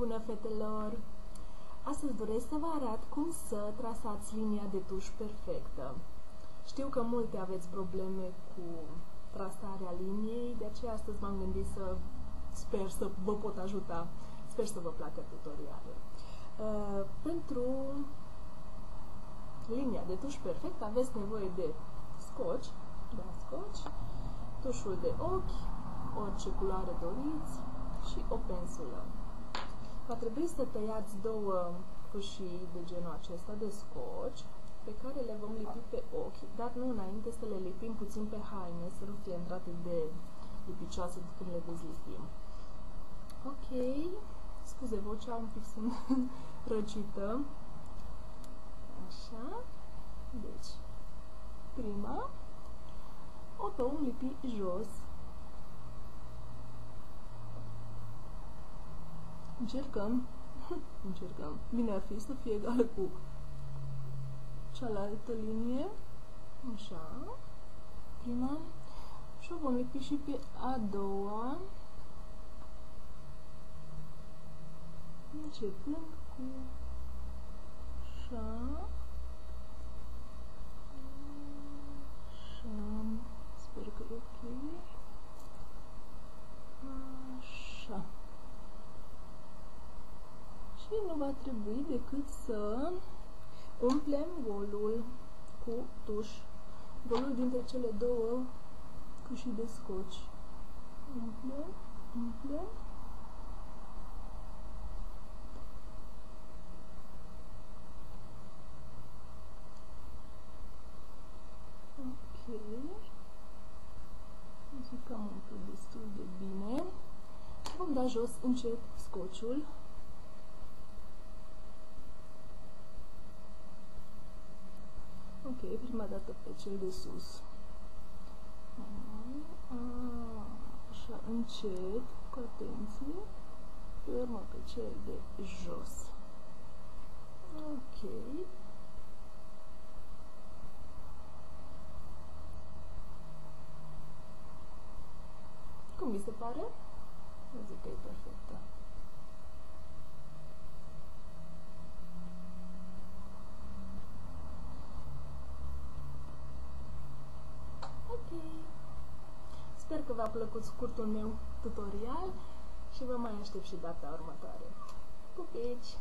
Bună, fetelor! Astăzi doresc să vă arăt cum să trasați linia de tuș perfectă. Știu că multe aveți probleme cu trasarea liniei, de aceea astăzi m-am gândit să sper să vă pot ajuta. Sper să vă placă tutorialul. Pentru linia de tuș perfect aveți nevoie de scoci, tușul de ochi, orice culoare doriți și o pensulă. Va trebui să tăiați două fâșii de genul acesta de scoci pe care le vom lipi pe ochi, dar nu înainte să le lipim puțin pe haine, să nu fie atât de lipicioase când le dezlipim. Ok, scuze, vocea un pic sunt răcită. Așa, deci prima o vom lipi jos. Încercăm. Bine ar fi să fie egală cu cealaltă linie. Așa. Prima. Și o vom lipi și pe a doua. Începând cu așa. Așa. Sper că e ok. Așa. Și nu va trebui decât să umplem golul cu tuș, golul dintre cele două fâșii de scoci. Umplem. Ok. Zic că am umplut destul de bine. Vom da jos încet scociul. Ok, prima dată pe cel de sus. Așa, încet, cu atenție. Pe urmă pe cel de jos. Ok. Cum vi se pare? Eu zic că e perfectă. Sper că v-a plăcut scurtul meu tutorial și vă mai aștept și data următoare. Pupici!